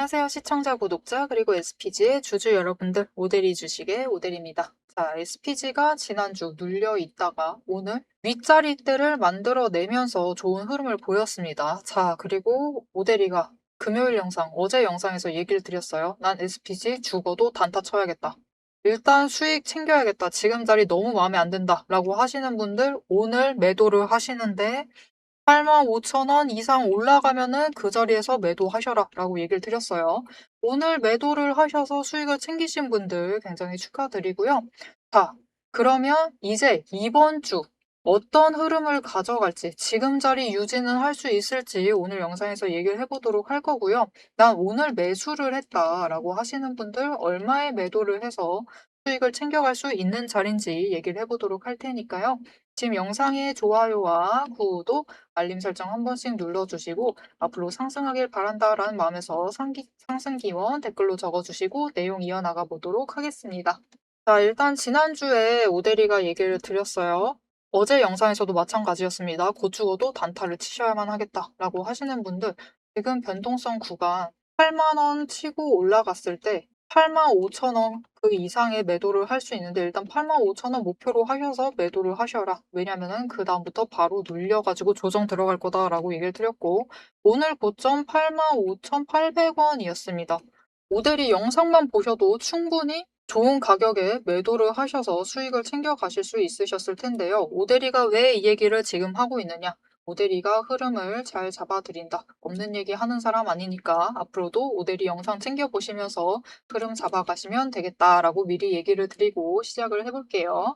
안녕하세요 시청자, 구독자, 그리고 SPG의 주주 여러분들, 오데리 주식의 오데리입니다. 자, SPG가 지난주 눌려 있다가 오늘 윗자리대를 만들어내면서 좋은 흐름을 보였습니다. 자, 그리고 오데리가 금요일 영상, 어제 영상에서 얘기를 드렸어요. 난 SPG 죽어도 단타 쳐야겠다. 일단 수익 챙겨야겠다. 지금 자리 너무 마음에 안 든다 라고 하시는 분들, 오늘 매도를 하시는데 85,000원 이상 올라가면은 그 자리에서 매도하셔라 라고 얘기를 드렸어요. 오늘 매도를 하셔서 수익을 챙기신 분들 굉장히 축하드리고요. 자, 그러면 이제 이번 주 어떤 흐름을 가져갈지, 지금 자리 유지는 할 수 있을지 오늘 영상에서 얘기를 해보도록 할 거고요. 난 오늘 매수를 했다라고 하시는 분들, 얼마에 매도를 해서 수익을 챙겨갈 수 있는 자리인지 얘기를 해보도록 할 테니까요. 지금 영상의 좋아요와 구독, 알림 설정 한 번씩 눌러주시고 앞으로 상승하길 바란다라는 마음에서 상승 기원 댓글로 적어주시고 내용 이어나가 보도록 하겠습니다. 자, 일단 지난주에 오데리가 얘기를 드렸어요. 어제 영상에서도 마찬가지였습니다. 곧 죽어도 단타를 치셔야만 하겠다라고 하시는 분들, 지금 변동성 구간 8만 원 치고 올라갔을 때 85,000원 그 이상의 매도를 할 수 있는데, 일단 85,000원 목표로 하셔서 매도를 하셔라. 왜냐면은 그 다음부터 바로 눌려가지고 조정 들어갈 거다라고 얘기를 드렸고, 오늘 고점 85,800원이었습니다. 오데리 영상만 보셔도 충분히 좋은 가격에 매도를 하셔서 수익을 챙겨 가실 수 있으셨을 텐데요. 오데리가 왜 이 얘기를 지금 하고 있느냐? 오데리가 흐름을 잘 잡아드린다. 없는 얘기 하는 사람 아니니까 앞으로도 오데리 영상 챙겨보시면서 흐름 잡아가시면 되겠다라고 미리 얘기를 드리고 시작을 해볼게요.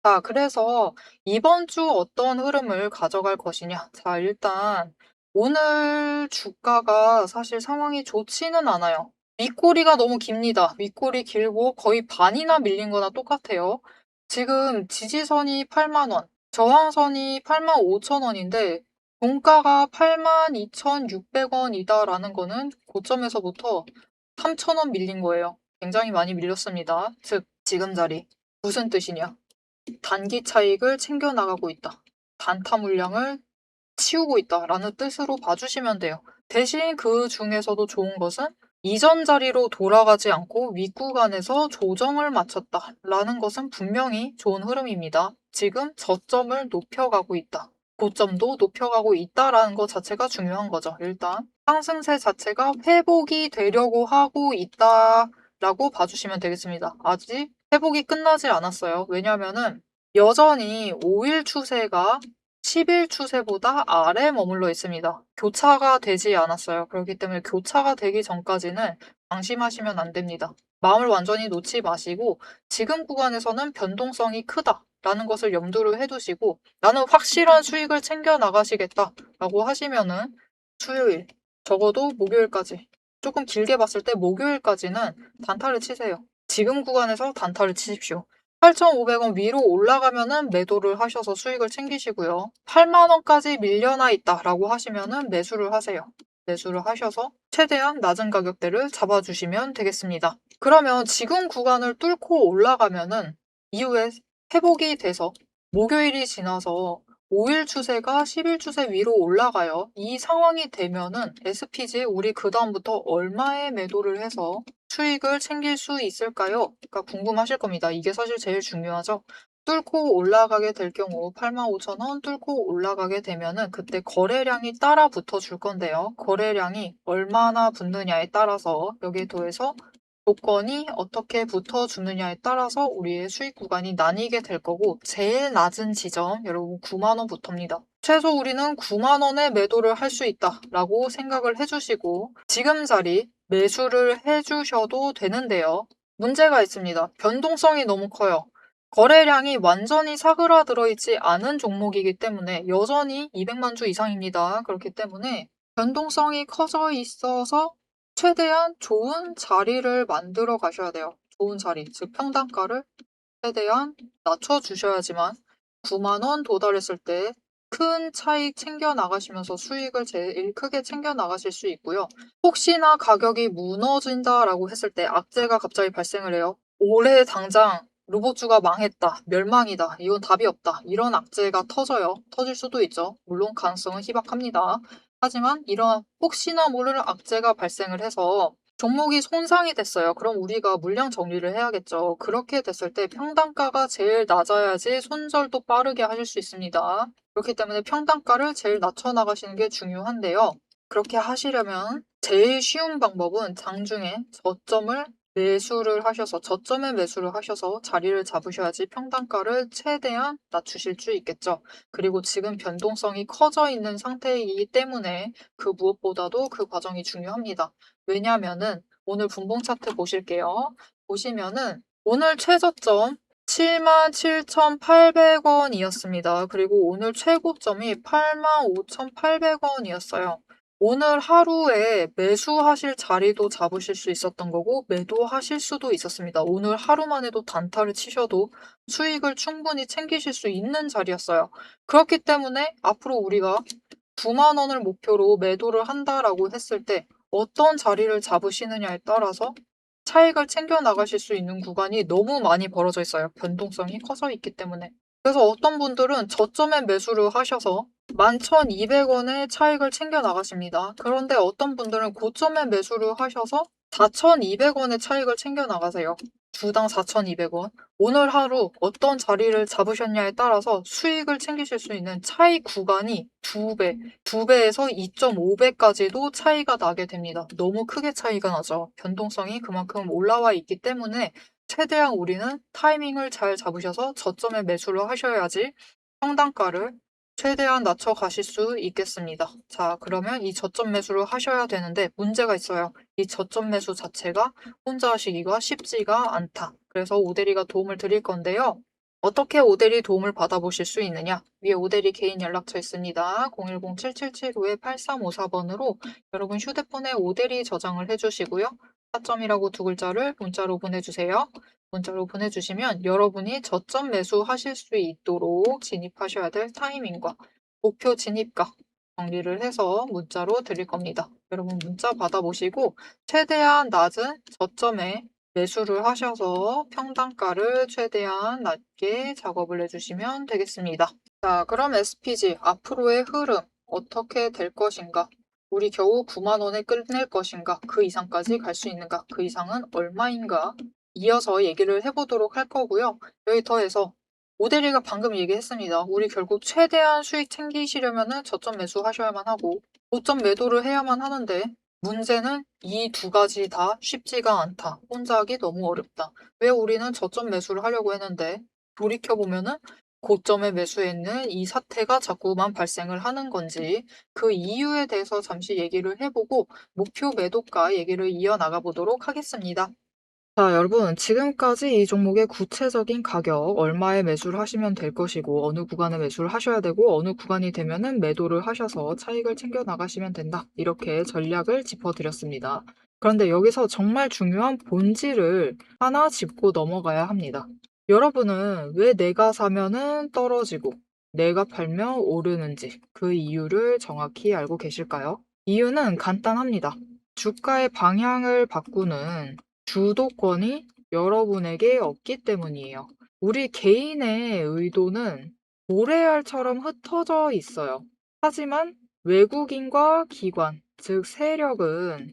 자, 그래서 이번 주 어떤 흐름을 가져갈 것이냐. 자, 일단 오늘 주가가 사실 상황이 좋지는 않아요. 윗꼬리가 너무 깁니다. 윗꼬리 길고 거의 반이나 밀린 거나 똑같아요. 지금 지지선이 8만 원, 저항선이 85,000원인데 종가가 82,600원이다라는 거는 고점에서부터 3,000원 밀린 거예요. 굉장히 많이 밀렸습니다. 즉, 지금 자리. 무슨 뜻이냐? 단기 차익을 챙겨나가고 있다. 단타 물량을 치우고 있다라는 뜻으로 봐주시면 돼요. 대신 그 중에서도 좋은 것은 이전 자리로 돌아가지 않고 윗구간에서 조정을 마쳤다라는 것은 분명히 좋은 흐름입니다. 지금 저점을 높여가고 있다. 고점도 높여가고 있다라는 것 자체가 중요한 거죠. 일단 상승세 자체가 회복이 되려고 하고 있다라고 봐주시면 되겠습니다. 아직 회복이 끝나지 않았어요. 왜냐면은 여전히 5일 추세가 10일 추세보다 아래 머물러 있습니다. 교차가 되지 않았어요. 그렇기 때문에 교차가 되기 전까지는 방심하시면 안 됩니다. 마음을 완전히 놓지 마시고 지금 구간에서는 변동성이 크다라는 것을 염두를 해두시고 나는 확실한 수익을 챙겨 나가시겠다라고 하시면은 수요일, 적어도 목요일까지, 조금 길게 봤을 때 목요일까지는 단타를 치세요. 지금 구간에서 단타를 치십시오. 8,500원 위로 올라가면은 매도를 하셔서 수익을 챙기시고요. 8만 원까지 밀려나 있다라고 하시면은 매수를 하세요. 매수를 하셔서 최대한 낮은 가격대를 잡아주시면 되겠습니다. 그러면 지금 구간을 뚫고 올라가면은 이후에 회복이 돼서 목요일이 지나서 5일 추세가 10일 추세 위로 올라가요. 이 상황이 되면은 SPG 우리 그 다음부터 얼마에 매도를 해서 수익을 챙길 수 있을까요? 그러니까 궁금하실 겁니다. 이게 사실 제일 중요하죠. 뚫고 올라가게 될 경우 85,000원 뚫고 올라가게 되면은 그때 거래량이 따라 붙어 줄 건데요. 거래량이 얼마나 붙느냐에 따라서 여기에 더해서 조건이 어떻게 붙어주느냐에 따라서 우리의 수익 구간이 나뉘게 될 거고, 제일 낮은 지점 여러분 9만 원부터입니다. 최소 우리는 9만 원에 매도를 할 수 있다라고 생각을 해주시고 지금 자리 매수를 해주셔도 되는데요. 문제가 있습니다. 변동성이 너무 커요. 거래량이 완전히 사그라들어 있지 않은 종목이기 때문에 여전히 200만 주 이상입니다. 그렇기 때문에 변동성이 커져 있어서 최대한 좋은 자리를 만들어 가셔야 돼요. 좋은 자리, 즉 평단가를 최대한 낮춰주셔야지만 9만 원 도달했을 때 큰 차익 챙겨 나가시면서 수익을 제일 크게 챙겨 나가실 수 있고요. 혹시나 가격이 무너진다라고 했을 때 악재가 갑자기 발생을 해요. 올해 당장 로봇주가 망했다, 멸망이다, 이건 답이 없다, 이런 악재가 터져요. 터질 수도 있죠. 물론 가능성은 희박합니다. 하지만 이런 혹시나 모를 악재가 발생을 해서 종목이 손상이 됐어요. 그럼 우리가 물량 정리를 해야겠죠. 그렇게 됐을 때 평단가가 제일 낮아야지 손절도 빠르게 하실 수 있습니다. 그렇기 때문에 평단가를 제일 낮춰 나가시는 게 중요한데요. 그렇게 하시려면 제일 쉬운 방법은 장중에 저점에 매수를 하셔서 자리를 잡으셔야지 평단가를 최대한 낮추실 수 있겠죠. 그리고 지금 변동성이 커져 있는 상태이기 때문에 그 무엇보다도 그 과정이 중요합니다. 왜냐면은 오늘 분봉 차트 보실게요. 보시면은 오늘 최저점 77,800원이었습니다. 그리고 오늘 최고점이 85,800원이었어요. 오늘 하루에 매수하실 자리도 잡으실 수 있었던 거고 매도하실 수도 있었습니다. 오늘 하루만 해도 단타를 치셔도 수익을 충분히 챙기실 수 있는 자리였어요. 그렇기 때문에 앞으로 우리가 9만 원을 목표로 매도를 한다라고 했을 때 어떤 자리를 잡으시느냐에 따라서 차익을 챙겨 나가실 수 있는 구간이 너무 많이 벌어져 있어요. 변동성이 커져 있기 때문에. 그래서 어떤 분들은 저점에 매수를 하셔서 11,200원의 차익을 챙겨 나가십니다. 그런데 어떤 분들은 고점에 매수를 하셔서 4,200원의 차익을 챙겨 나가세요. 주당 4,200원. 오늘 하루 어떤 자리를 잡으셨냐에 따라서 수익을 챙기실 수 있는 차익 구간이 2배, 2배에서 2.5배까지도 차이가 나게 됩니다. 너무 크게 차이가 나죠. 변동성이 그만큼 올라와 있기 때문에 최대한 우리는 타이밍을 잘 잡으셔서 저점에 매수를 하셔야지 평단가를 최대한 낮춰 가실 수 있겠습니다. 자, 그러면 이 저점 매수를 하셔야 되는데 문제가 있어요. 이 저점 매수 자체가 혼자 하시기가 쉽지가 않다. 그래서 오대리가 도움을 드릴 건데요. 어떻게 오대리 도움을 받아보실 수 있느냐? 위에 오대리 개인 연락처 있습니다. 010-7775-8354번으로 여러분 휴대폰에 오대리 저장을 해주시고요. 4점이라고 두 글자를 문자로 보내주세요. 문자로 보내주시면 여러분이 저점 매수하실 수 있도록 진입하셔야 될 타이밍과 목표 진입가 정리를 해서 문자로 드릴 겁니다. 여러분 문자 받아보시고 최대한 낮은 저점에 매수를 하셔서 평단가를 최대한 낮게 작업을 해주시면 되겠습니다. 자, 그럼 SPG 앞으로의 흐름 어떻게 될 것인가? 우리 겨우 9만 원에 끝낼 것인가? 그 이상까지 갈 수 있는가? 그 이상은 얼마인가? 이어서 얘기를 해보도록 할 거고요. 여기 더해서 오대리가 방금 얘기했습니다. 우리 결국 최대한 수익 챙기시려면 저점 매수하셔야만 하고 고점 매도를 해야만 하는데 문제는 이 두 가지 다 쉽지가 않다. 혼자 하기 너무 어렵다. 왜 우리는 저점 매수를 하려고 했는데 돌이켜보면은 고점에 매수했는 이 사태가 자꾸만 발생을 하는 건지 그 이유에 대해서 잠시 얘기를 해보고 목표 매도가 얘기를 이어나가 보도록 하겠습니다. 자, 여러분, 지금까지 이 종목의 구체적인 가격, 얼마에 매수를 하시면 될 것이고, 어느 구간에 매수를 하셔야 되고, 어느 구간이 되면은 매도를 하셔서 차익을 챙겨 나가시면 된다. 이렇게 전략을 짚어드렸습니다. 그런데 여기서 정말 중요한 본질을 하나 짚고 넘어가야 합니다. 여러분은 왜 내가 사면은 떨어지고, 내가 팔면 오르는지 그 이유를 정확히 알고 계실까요? 이유는 간단합니다. 주가의 방향을 바꾸는 주도권이 여러분에게 없기 때문이에요. 우리 개인의 의도는 모래알처럼 흩어져 있어요. 하지만 외국인과 기관, 즉 세력은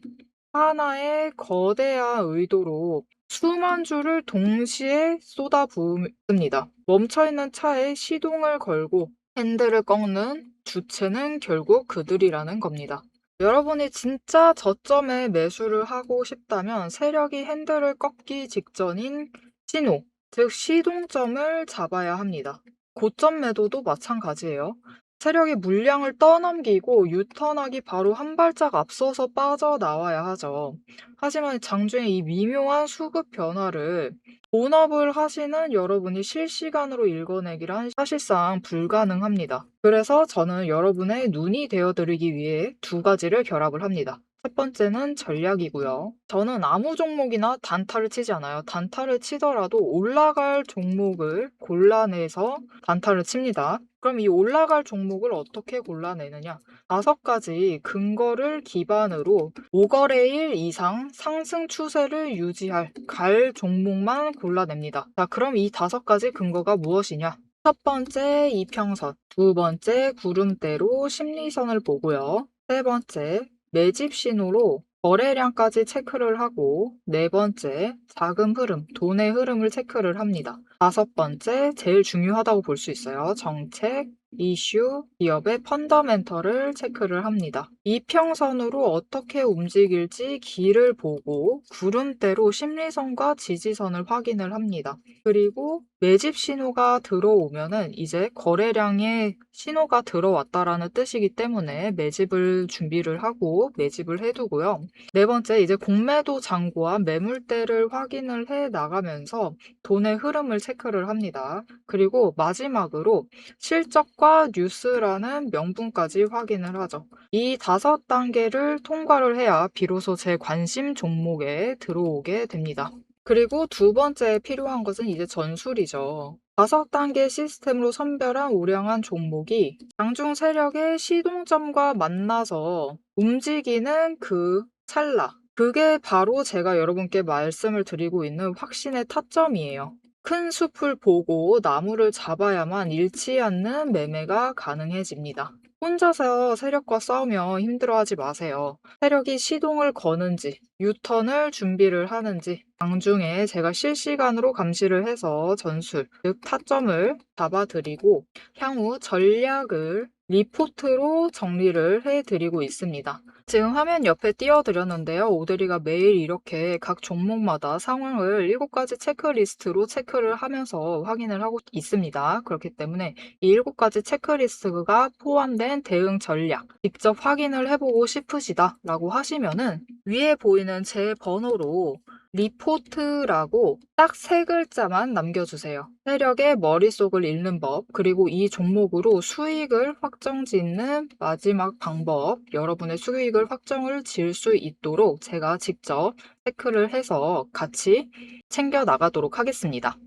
하나의 거대한 의도로 수만 줄을 동시에 쏟아부습니다. 멈춰있는 차에 시동을 걸고 핸들을 꺾는 주체는 결국 그들이라는 겁니다. 여러분이 진짜 저점에 매수를 하고 싶다면 세력이 핸들을 꺾기 직전인 신호, 즉 시동점을 잡아야 합니다. 고점 매도도 마찬가지예요. 세력이 물량을 떠넘기고 유턴하기 바로 한 발짝 앞서서 빠져나와야 하죠. 하지만 장중에 이 미묘한 수급 변화를 본업을 하시는 여러분이 실시간으로 읽어내기란 사실상 불가능합니다. 그래서 저는 여러분의 눈이 되어드리기 위해 두 가지를 결합을 합니다. 첫 번째는 전략이고요. 저는 아무 종목이나 단타를 치지 않아요. 단타를 치더라도 올라갈 종목을 골라내서 단타를 칩니다. 그럼 이 올라갈 종목을 어떻게 골라내느냐? 5가지 근거를 기반으로 5거래일 이상 상승 추세를 유지할 갈 종목만 골라냅니다. 자, 그럼 이 5가지 근거가 무엇이냐? 첫 번째 이평선, 두 번째 구름대로 심리선을 보고요. 세 번째 매집 신호로 거래량까지 체크를 하고, 네 번째, 자금 흐름, 돈의 흐름을 체크를 합니다. 다섯 번째, 제일 중요하다고 볼 수 있어요. 정책, 이슈, 기업의 펀더멘털을 체크를 합니다. 이평선으로 어떻게 움직일지 길을 보고 구름대로 심리선과 지지선을 확인을 합니다. 그리고 매집 신호가 들어오면은 이제 거래량의 신호가 들어왔다라는 뜻이기 때문에 매집을 준비를 하고 매집을 해두고요. 네 번째, 이제 공매도 잔고와 매물대를 확인을 해 나가면서 돈의 흐름을 체크를 합니다. 그리고 마지막으로 실적과 뉴스라는 명분까지 확인을 하죠. 이 다섯 단계를 통과를 해야 비로소 제 관심 종목에 들어오게 됩니다. 그리고 두 번째 필요한 것은 이제 전술이죠. 다섯 단계 시스템으로 선별한 우량한 종목이 장중 세력의 시동점과 만나서 움직이는 그 찰나. 그게 바로 제가 여러분께 말씀을 드리고 있는 확신의 타점이에요. 큰 숲을 보고 나무를 잡아야만 잃지 않는 매매가 가능해집니다. 혼자서 세력과 싸우며 힘들어하지 마세요. 세력이 시동을 거는지, 유턴을 준비를 하는지, 장중에 제가 실시간으로 감시를 해서 전술, 즉 타점을 잡아드리고 향후 전략을 리포트로 정리를 해드리고 있습니다. 지금 화면 옆에 띄워드렸는데요. 오드리가 매일 이렇게 각 종목마다 상황을 7가지 체크리스트로 체크를 하면서 확인을 하고 있습니다. 그렇기 때문에 이 7가지 체크리스트가 포함된 대응 전략 직접 확인을 해보고 싶으시다 라고 하시면은 위에 보이는 제 번호로 리포트라고 딱 3글자만 남겨주세요. 세력의 머릿속을 읽는 법, 그리고 이 종목으로 수익을 확정 짓는 마지막 방법, 여러분의 수익을 확정을 지을 수 있도록 제가 직접 체크를 해서 같이 챙겨 나가도록 하겠습니다.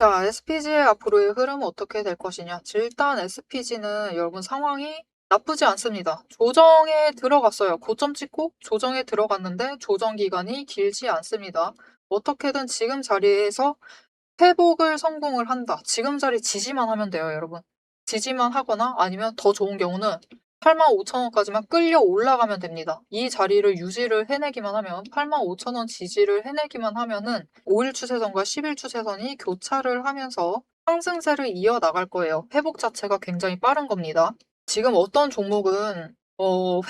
자, SPG의 앞으로의 흐름은 어떻게 될 것이냐. 일단 SPG는 여러분 상황이 나쁘지 않습니다. 조정에 들어갔어요. 고점 찍고 조정에 들어갔는데 조정 기간이 길지 않습니다. 어떻게든 지금 자리에서 회복을 성공을 한다. 지금 자리 지지만 하면 돼요, 여러분. 지지만 하거나 아니면 더 좋은 경우는 85,000원까지만 끌려 올라가면 됩니다. 이 자리를 유지를 해내기만 하면 85,000원 지지를 해내기만 하면은 5일 추세선과 10일 추세선이 교차를 하면서 상승세를 이어나갈 거예요. 회복 자체가 굉장히 빠른 겁니다. 지금 어떤 종목은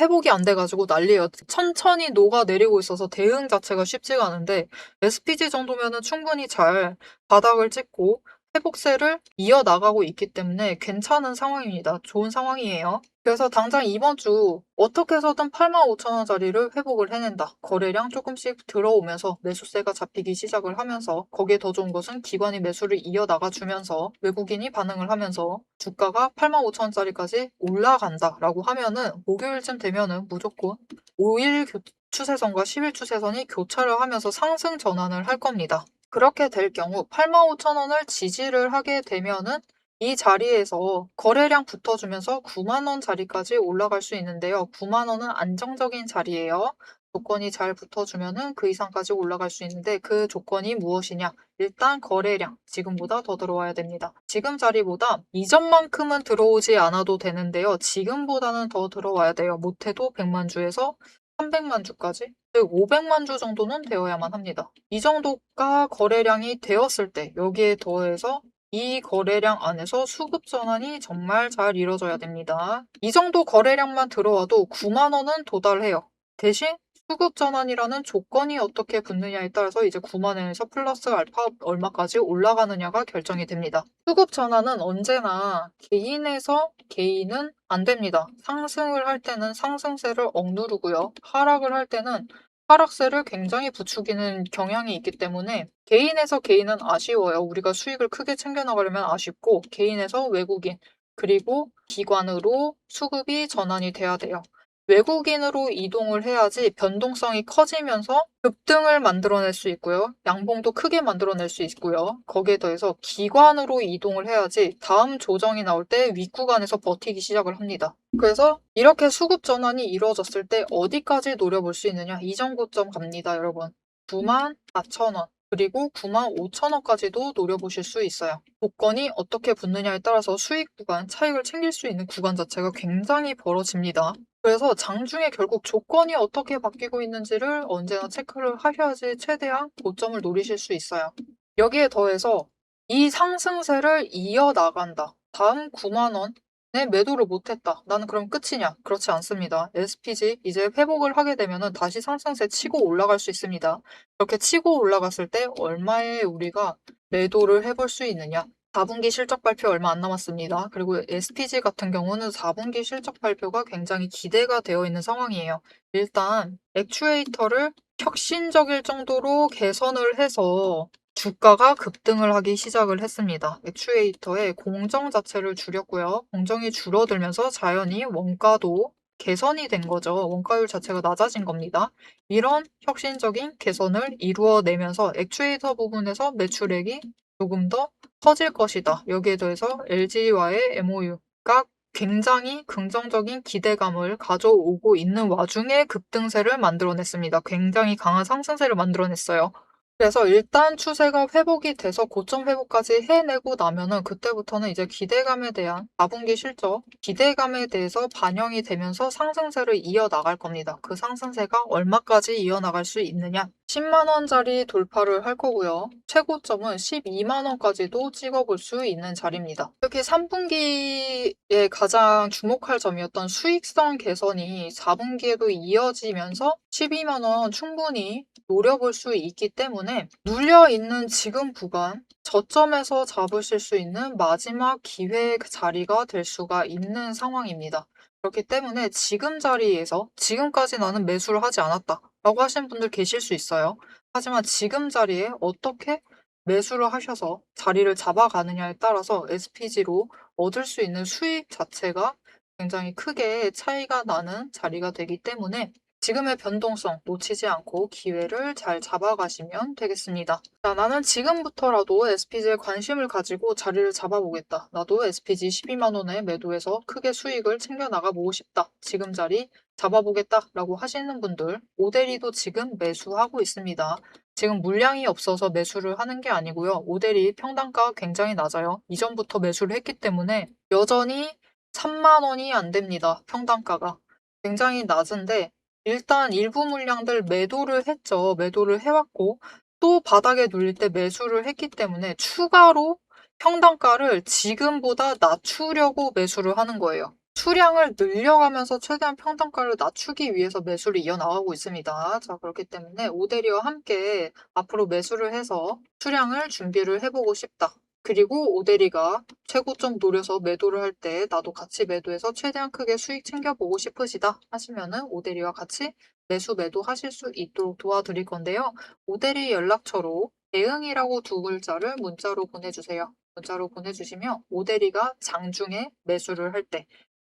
회복이 안 돼가지고 난리예요. 천천히 녹아내리고 있어서 대응 자체가 쉽지가 않은데 SPG 정도면은 충분히 잘 바닥을 찍고 회복세를 이어나가고 있기 때문에 괜찮은 상황입니다. 좋은 상황이에요. 그래서 당장 이번 주 어떻게 해서든 85,000원짜리를 회복을 해낸다. 거래량 조금씩 들어오면서 매수세가 잡히기 시작을 하면서 거기에 더 좋은 것은 기관이 매수를 이어나가 주면서 외국인이 반응을 하면서 주가가 85,000원짜리까지 올라간다라고 하면은 목요일쯤 되면은 무조건 5일 추세선과 10일 추세선이 교차를 하면서 상승 전환을 할 겁니다. 그렇게 될 경우 85,000원을 지지를 하게 되면은 이 자리에서 거래량 붙어주면서 9만원 자리까지 올라갈 수 있는데요. 9만원은 안정적인 자리예요. 조건이 잘 붙어주면은 그 이상까지 올라갈 수 있는데 그 조건이 무엇이냐? 일단 거래량 지금보다 더 들어와야 됩니다. 지금 자리보다 이전만큼은 들어오지 않아도 되는데요. 지금보다는 더 들어와야 돼요. 못해도 100만 주에서 300만 주까지, 즉 500만 주 정도는 되어야만 합니다. 이 정도가 거래량이 되었을 때 여기에 더해서 이 거래량 안에서 수급 전환이 정말 잘 이루어져야 됩니다. 이 정도 거래량만 들어와도 9만 원은 도달해요. 대신 수급 전환이라는 조건이 어떻게 붙느냐에 따라서 이제 9만 원에서 플러스 알파 얼마까지 올라가느냐가 결정이 됩니다. 수급 전환은 언제나 개인에서 개인은 안 됩니다. 상승을 할 때는 상승세를 억누르고요. 하락을 할 때는 하락세를 굉장히 부추기는 경향이 있기 때문에 개인에서 개인은 아쉬워요. 우리가 수익을 크게 챙겨나가려면 아쉽고 개인에서 외국인 그리고 기관으로 수급이 전환이 돼야 돼요. 외국인으로 이동을 해야지 변동성이 커지면서 급등을 만들어낼 수 있고요. 양봉도 크게 만들어낼 수 있고요. 거기에 더해서 기관으로 이동을 해야지 다음 조정이 나올 때 윗구간에서 버티기 시작을 합니다. 그래서 이렇게 수급 전환이 이루어졌을 때 어디까지 노려볼 수 있느냐? 이전 고점 갑니다, 여러분. 94,000원. 그리고 95,000원까지도 노려보실 수 있어요. 조건이 어떻게 붙느냐에 따라서 수익 구간, 차익을 챙길 수 있는 구간 자체가 굉장히 벌어집니다. 그래서 장중에 결국 조건이 어떻게 바뀌고 있는지를 언제나 체크를 하셔야지 최대한 고점을 노리실 수 있어요. 여기에 더해서 이 상승세를 이어나간다. 다음 9만 원에 매도를 못했다. 나는 그럼 끝이냐? 그렇지 않습니다. SPG 이제 회복을 하게 되면 다시 상승세 치고 올라갈 수 있습니다. 그렇게 치고 올라갔을 때 얼마에 우리가 매도를 해볼 수 있느냐? 4분기 실적 발표 얼마 안 남았습니다. 그리고 SPG 같은 경우는 4분기 실적 발표가 굉장히 기대가 되어 있는 상황이에요. 일단 액추에이터를 혁신적일 정도로 개선을 해서 주가가 급등을 하기 시작을 했습니다. 액추에이터의 공정 자체를 줄였고요. 공정이 줄어들면서 자연히 원가도 개선이 된 거죠. 원가율 자체가 낮아진 겁니다. 이런 혁신적인 개선을 이루어내면서 액추에이터 부분에서 매출액이 조금 더 커질 것이다. 여기에 더해서 LG와의 MOU가 굉장히 긍정적인 기대감을 가져오고 있는 와중에 급등세를 만들어냈습니다. 굉장히 강한 상승세를 만들어냈어요. 그래서 일단 추세가 회복이 돼서 고점 회복까지 해내고 나면은 그때부터는 이제 기대감에 대한 4분기 실적, 기대감에 대해서 반영이 되면서 상승세를 이어나갈 겁니다. 그 상승세가 얼마까지 이어나갈 수 있느냐? 10만 원짜리 돌파를 할 거고요. 최고점은 12만 원까지도 찍어볼 수 있는 자리입니다. 특히 3분기에 가장 주목할 점이었던 수익성 개선이 4분기에도 이어지면서 12만 원 충분히 노려볼 수 있기 때문에 눌려있는 지금 구간 저점에서 잡으실 수 있는 마지막 기회의 자리가 될 수가 있는 상황입니다. 그렇기 때문에 지금 자리에서 지금까지 나는 매수를 하지 않았다 라고 하시는 분들 계실 수 있어요. 하지만 지금 자리에 어떻게 매수를 하셔서 자리를 잡아가느냐에 따라서 SPG로 얻을 수 있는 수익 자체가 굉장히 크게 차이가 나는 자리가 되기 때문에 지금의 변동성 놓치지 않고 기회를 잘 잡아가시면 되겠습니다. 자, 나는 지금부터라도 SPG에 관심을 가지고 자리를 잡아보겠다. 나도 SPG 12만 원에 매도해서 크게 수익을 챙겨나가보고 싶다. 지금 자리 잡아보겠다라고 하시는 분들, 오데리도 지금 매수하고 있습니다. 지금 물량이 없어서 매수를 하는 게 아니고요. 오데리 평단가가 굉장히 낮아요. 이전부터 매수를 했기 때문에 여전히 3만 원이 안 됩니다. 평단가가. 굉장히 낮은데 일단 일부 물량들 매도를 했죠. 매도를 해왔고 또 바닥에 눌릴 때 매수를 했기 때문에 추가로 평단가를 지금보다 낮추려고 매수를 하는 거예요. 수량을 늘려가면서 최대한 평단가를 낮추기 위해서 매수를 이어나가고 있습니다. 자, 그렇기 때문에 오데리와 함께 앞으로 매수를 해서 수량을 준비를 해보고 싶다. 그리고 오데리가 최고점 노려서 매도를 할 때 나도 같이 매도해서 최대한 크게 수익 챙겨보고 싶으시다 하시면은 오데리와 같이 매도 하실 수 있도록 도와드릴 건데요. 오데리 연락처로 대응이라고 두 글자를 문자로 보내주세요. 문자로 보내주시면 오데리가 장중에 매수를 할 때,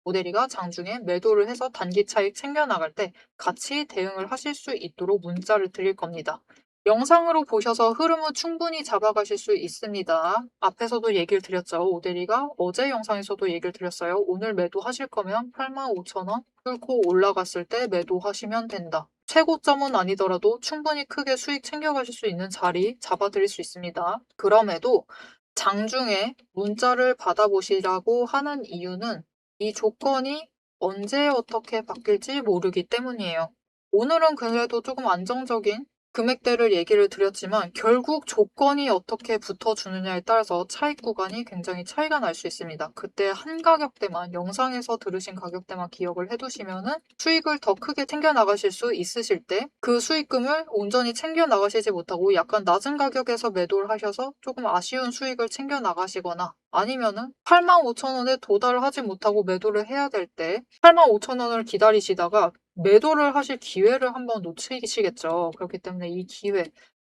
오데리가 장중에 매도를 해서 단기 차익 챙겨나갈 때 같이 대응을 하실 수 있도록 문자를 드릴 겁니다. 영상으로 보셔서 흐름은 충분히 잡아가실 수 있습니다. 앞에서도 얘기를 드렸죠. 오데리가 어제 영상에서도 얘기를 드렸어요. 오늘 매도하실 거면 85,000원 뚫고 올라갔을 때 매도하시면 된다. 최고점은 아니더라도 충분히 크게 수익 챙겨가실 수 있는 자리 잡아드릴 수 있습니다. 그럼에도 장중에 문자를 받아보시라고 하는 이유는 이 조건이 언제 어떻게 바뀔지 모르기 때문이에요. 오늘은 그래도 조금 안정적인 금액대를 얘기를 드렸지만 결국 조건이 어떻게 붙어주느냐에 따라서 차익 구간이 굉장히 차이가 날 수 있습니다. 그때 한 가격대만, 영상에서 들으신 가격대만 기억을 해두시면은 수익을 더 크게 챙겨나가실 수 있으실 때 그 수익금을 온전히 챙겨나가시지 못하고 약간 낮은 가격에서 매도를 하셔서 조금 아쉬운 수익을 챙겨나가시거나 아니면은 85,000원에 도달을 하지 못하고 매도를 해야 될 때 85,000원을 기다리시다가 매도를 하실 기회를 한번 놓치시겠죠. 그렇기 때문에 이 기회,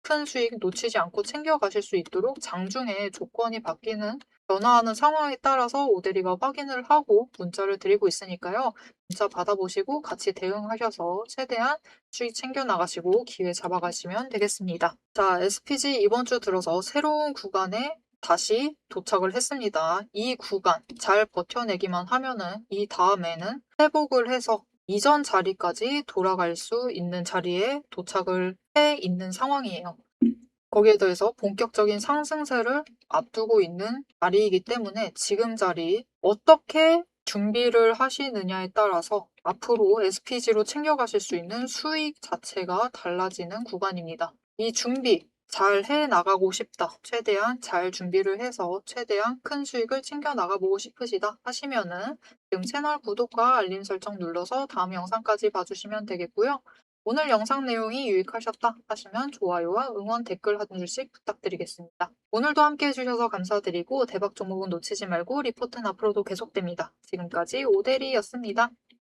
큰 수익 놓치지 않고 챙겨가실 수 있도록 장중에 조건이 바뀌는, 변화하는 상황에 따라서 오데리가 확인을 하고 문자를 드리고 있으니까요. 문자 받아보시고 같이 대응하셔서 최대한 수익 챙겨나가시고 기회 잡아가시면 되겠습니다. 자, SPG 이번 주 들어서 새로운 구간에 다시 도착을 했습니다. 이 구간 잘 버텨내기만 하면은 이 다음에는 회복을 해서 이전 자리까지 돌아갈 수 있는 자리에 도착을 해 있는 상황이에요. 거기에 더해서 본격적인 상승세를 앞두고 있는 자리이기 때문에 지금 자리 어떻게 준비를 하시느냐에 따라서 앞으로 SPG로 챙겨가실 수 있는 수익 자체가 달라지는 구간입니다. 이 준비 잘 해 나가고 싶다. 최대한 잘 준비를 해서 최대한 큰 수익을 챙겨 나가보고 싶으시다 하시면은 지금 채널 구독과 알림 설정 눌러서 다음 영상까지 봐주시면 되겠고요. 오늘 영상 내용이 유익하셨다 하시면 좋아요와 응원 댓글 한 줄씩 부탁드리겠습니다. 오늘도 함께 해주셔서 감사드리고 대박 종목은 놓치지 말고 리포트는 앞으로도 계속됩니다. 지금까지 오대리였습니다.